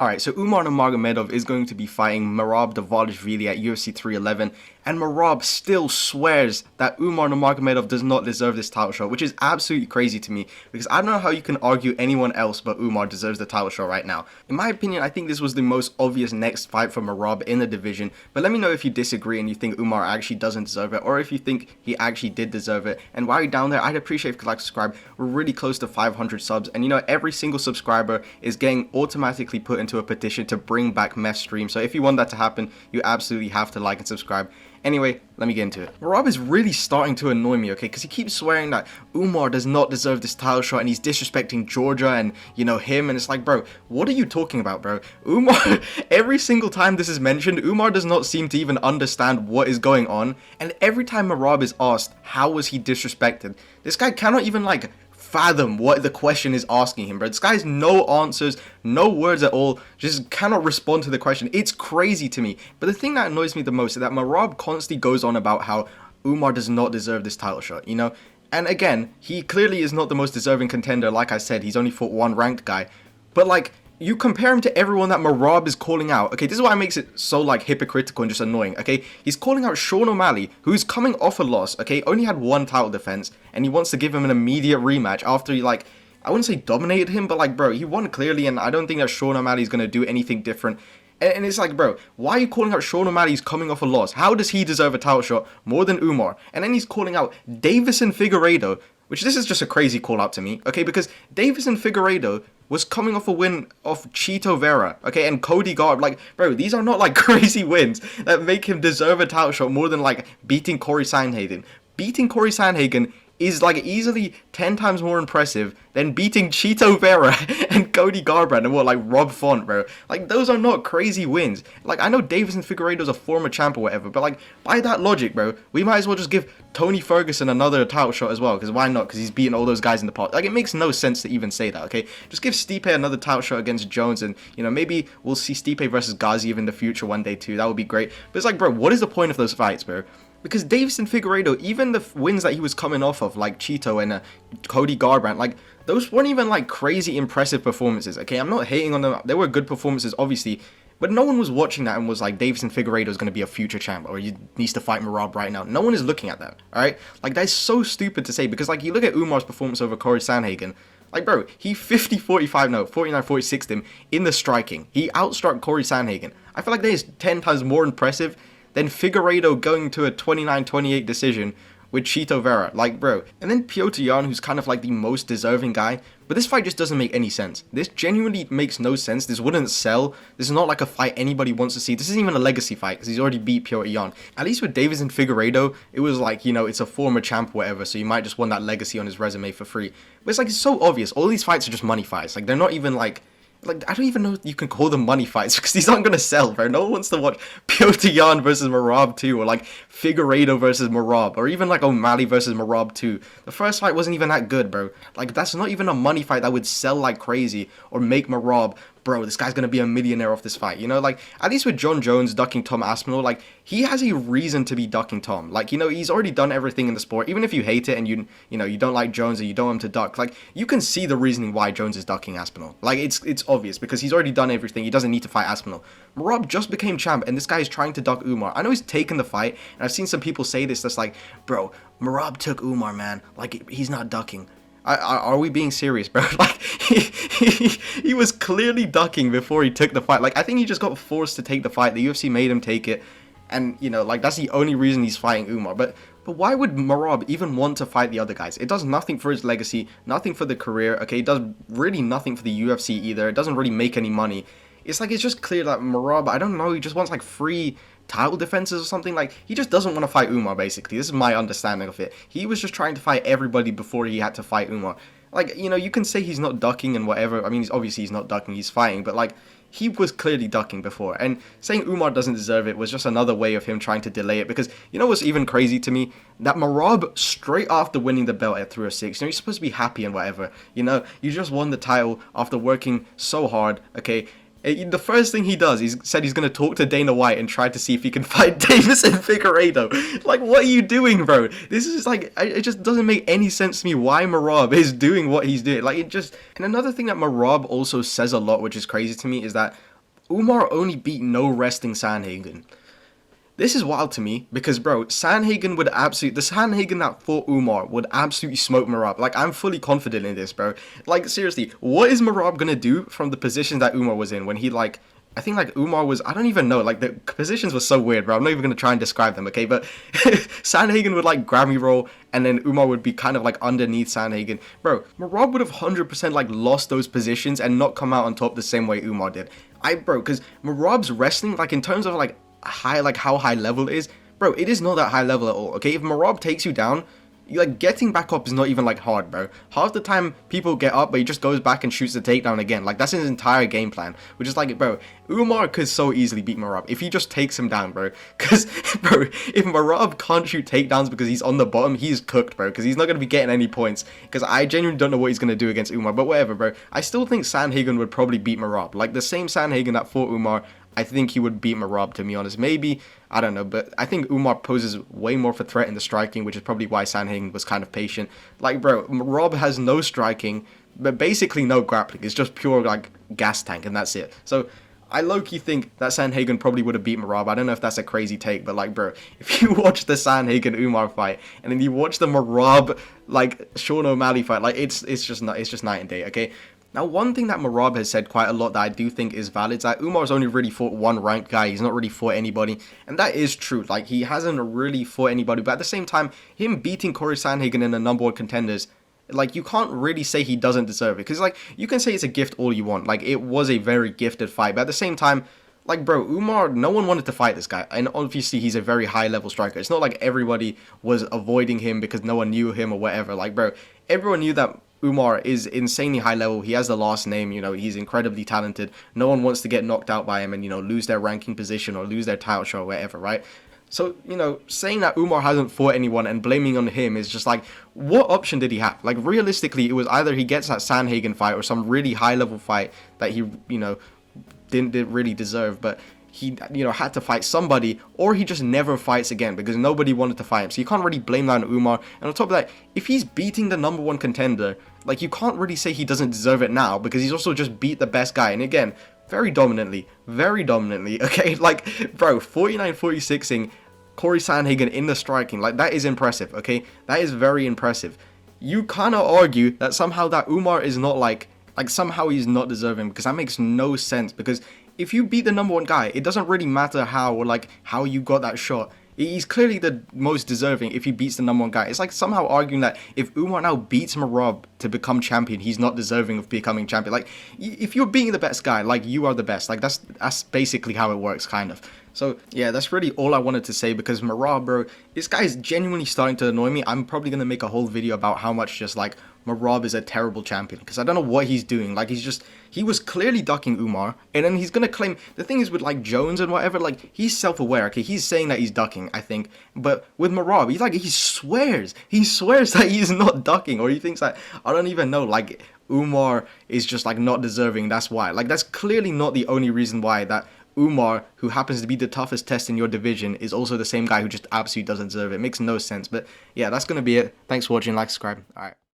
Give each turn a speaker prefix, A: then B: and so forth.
A: Alright, so Umar Nurmagomedov is going to be fighting Merab Dvalishvilli at UFC 311, and Merab still swears that Umar Nurmagomedov does not deserve this title shot, which is absolutely crazy to me, because I don't know how you can argue anyone else but Umar deserves the title shot right now. In my opinion, I think this was the most obvious next fight for Merab in the division, but let me know if you disagree and you think Umar actually doesn't deserve it, or if you think he actually did deserve it. And while you're down there, I'd appreciate if you could like, subscribe. We're really close to 500 subs, and every single subscriber is getting automatically put into a petition to bring back meth stream. So if you want that to happen, you absolutely have to like and subscribe. Anyway, let me get into it. Merab is really starting to annoy me, okay, because he keeps swearing that Umar does not deserve this title shot and he's disrespecting Georgia and, him, and it's like, bro, what are you talking about, bro? Umar, every single time this is mentioned, Umar does not seem to even understand what is going on, and every time Merab is asked, how was he disrespected, this guy cannot even, fathom what the question is asking him, bro. This guy has no answers, no words at all, just cannot respond to the question. It's crazy to me. But the thing that annoys me the most is that Merab constantly goes on about how Umar does not deserve this title shot, And again, he clearly is not the most deserving contender. Like I said, he's only fought one ranked guy. But you compare him to everyone that Merab is calling out. Okay, this is why it makes it so hypocritical and just annoying. Okay, he's calling out Sean O'Malley, who's coming off a loss. Okay, only had one title defense, and he wants to give him an immediate rematch after he I wouldn't say dominated him, but bro, he won clearly, and I don't think that Sean O'Malley is gonna do anything different. And it's bro, why are you calling out Sean O'Malley? He's coming off a loss. How does he deserve a title shot more than Umar? And then he's calling out Davison Figueiredo, which this is just a crazy call out to me, okay? Because Davison Figueiredo was coming off a win off Chito Vera, okay, and Cody Garbrandt. Bro, these are not crazy wins that make him deserve a title shot more than beating Corey Sandhagen. Beating Corey Sandhagen is easily 10 times more impressive than beating Chito Vera and Cody Garbrandt and Rob Font, bro. Those are not crazy wins. I know Davison Figueiredo's a former champ or whatever, but by that logic, bro, we might as well just give Tony Ferguson another title shot as well, because why not? Because he's beaten all those guys in the past. It makes no sense to even say that, okay? Just give Stipe another title shot against Jones, and, maybe we'll see Stipe versus Gaziev in the future one day too. That would be great. But it's bro, what is the point of those fights, bro? Because Davison Figueiredo, even the wins that he was coming off of, Chito and Cody Garbrandt, those weren't even crazy impressive performances, okay? I'm not hating on them. They were good performances, obviously, but no one was watching that and was Davison Figueiredo is going to be a future champ, or he needs to fight Merab right now. No one is looking at that, alright? That's so stupid to say, because you look at Umar's performance over Corey Sandhagen, bro, he 49-46'd him in the striking. He outstruck Corey Sandhagen. I feel that is 10 times more impressive than Figueiredo going to a 29-28 decision with Chito Vera. Bro. And then Petr Yan, who's kind of the most deserving guy. But this fight just doesn't make any sense. This genuinely makes no sense. This wouldn't sell. This is not a fight anybody wants to see. This isn't even a legacy fight, because he's already beat Petr Yan. At least with Davison Figueiredo, it was it's a former champ or whatever, so you might just want that legacy on his resume for free. But it's so obvious. All these fights are just money fights. They're not even I don't even know if you can call them money fights, because these aren't going to sell, bro. No one wants to watch Petr Yan versus Merab 2, or Figueiredo versus Merab, or even O'Malley versus Merab 2. The first fight wasn't even that good, bro. That's not even a money fight that would sell like crazy, or make Merab, bro, this guy's going to be a millionaire off this fight, at least with John Jones ducking Tom Aspinall, he has a reason to be ducking Tom. He's already done everything in the sport. Even if you hate it and you don't like Jones or you don't want him to duck, you can see the reasoning why Jones is ducking Aspinall. It's obvious, because he's already done everything. He doesn't need to fight Aspinall. Merab just became champ, and this guy is trying to duck Umar. I know he's taken the fight, and I've seen some people say this, that's bro, Merab took Umar, man. He's not ducking. Are we being serious, bro? He was clearly ducking before he took the fight. I think he just got forced to take the fight. The UFC made him take it, and that's the only reason he's fighting Umar. But why would Merab even want to fight the other guys? It does nothing for his legacy, nothing for the career. Okay, it does really nothing for the UFC either. It doesn't really make any money. It's it's just clear that Merab, I don't know, he just wants free title defenses or something. He just doesn't want to fight Umar, basically. This is my understanding of it. He was just trying to fight everybody before he had to fight Umar. You can say he's not ducking and whatever. I mean, obviously he's not ducking, he's fighting, but he was clearly ducking before. And saying Umar doesn't deserve it was just another way of him trying to delay it, because what's even crazy to me? That Merab, straight after winning the belt at 306, you're supposed to be happy and whatever. You just won the title after working so hard, okay? The first thing he does, he said he's gonna talk to Dana White and try to see if he can fight Davison Figueiredo. Like, what are you doing, bro? This is like, it just doesn't make any sense to me why Merab is doing what he's doing. Like, it just. And another thing that Merab also says a lot, which is crazy to me, is that Umar only beat no resting Sandhagen. This is wild to me because, bro, the Sandhagen that fought Umar would absolutely smoke Merab. Like, I'm fully confident in this, bro. Like, seriously, what is Merab gonna do from the position that Umar was in when he, like, I think, like, Umar was, I don't even know, like, the positions were so weird, bro. I'm not even gonna try and describe them, okay? But Sandhagen would, like, Grammy roll, and then Umar would be kind of, like, underneath Sandhagen. Bro, Merab would have 100%, like, lost those positions and not come out on top the same way Umar did. Bro, because Merab's wrestling, like, in terms of, like how high level it is, bro, it is not that high level at all, okay? If Merab takes you down, like, getting back up is not even, like, hard, bro. Half the time, people get up, but he just goes back and shoots the takedown again. Like, that's his entire game plan, which is, like, bro, Umar could so easily beat Merab if he just takes him down, bro. Because, bro, if Merab can't shoot takedowns because he's on the bottom, he's cooked, bro, because he's not going to be getting any points, because I genuinely don't know what he's going to do against Umar, but whatever, bro. I still think Sandhagen would probably beat Merab. Like, the same Sandhagen that fought Umar, I think he would beat Merab, to be honest. Maybe, I don't know, but I think Umar poses way more of a threat in the striking, which is probably why Sandhagen was kind of patient. Like, bro, Merab has no striking, but basically no grappling. It's just pure, like, gas tank, and that's it. So, I low-key think that Sandhagen probably would have beat Merab. I don't know if that's a crazy take, but, like, bro, if you watch the Sandhagen-Umar fight, and then you watch the Merab, like, Sean O'Malley fight, like, it's just night and day, okay? Now, one thing that Merab has said quite a lot that I do think is valid is that Umar's only really fought one ranked guy. He's not really fought anybody. And that is true. Like, he hasn't really fought anybody. But at the same time, him beating Corey Sandhagen in the number one contenders, like, you can't really say he doesn't deserve it. Because, like, you can say it's a gift all you want. Like, it was a very gifted fight. But at the same time, like, bro, Umar, no one wanted to fight this guy. And obviously, he's a very high-level striker. It's not like everybody was avoiding him because no one knew him or whatever. Like, bro, everyone knew that Umar is insanely high level. He has the last name, you know, he's incredibly talented. No one wants to get knocked out by him and, you know, lose their ranking position or lose their title shot or whatever, right? So, you know, saying that Umar hasn't fought anyone and blaming on him is just like, what option did he have? Like, realistically, it was either he gets that Sandhagen fight or some really high level fight that he, you know, didn't really deserve, but he, you know, had to fight somebody, or he just never fights again because nobody wanted to fight him. So you can't really blame that on Umar. And on top of that, if he's beating the number one contender, like, you can't really say he doesn't deserve it now because he's also just beat the best guy. And again, very dominantly, okay? Like, bro, 49-46ing Corey Sandhagen in the striking, like, that is impressive, okay? That is very impressive. You kind of argue that somehow that Umar is not, like, somehow he's not deserving, because that makes no sense. Because if you beat the number one guy, it doesn't really matter how, or like how you got that shot. He's clearly the most deserving if he beats the number one guy. It's like somehow arguing that if Umar now beats Merab to become champion, he's not deserving of becoming champion. Like, if you're being the best guy, like, you are the best. Like, that's basically how it works, kind of. So, yeah, that's really all I wanted to say, because Merab, bro, this guy is genuinely starting to annoy me. I'm probably going to make a whole video about how much just, like, Merab is a terrible champion, because I don't know what he's doing. Like, he was clearly ducking Umar, and then he's going to claim, the thing is with, like, Jones and whatever, like, he's self-aware, okay, he's saying that he's ducking, I think, but with Merab, he swears that he's not ducking, or he thinks that, I don't even know, like, Umar is just, like, not deserving, that's why. Like, that's clearly not the only reason why that Umar, who happens to be the toughest test in your division, is also the same guy who just absolutely doesn't deserve it. It makes no sense, but yeah, that's going to be it. Thanks for watching, like, subscribe, alright.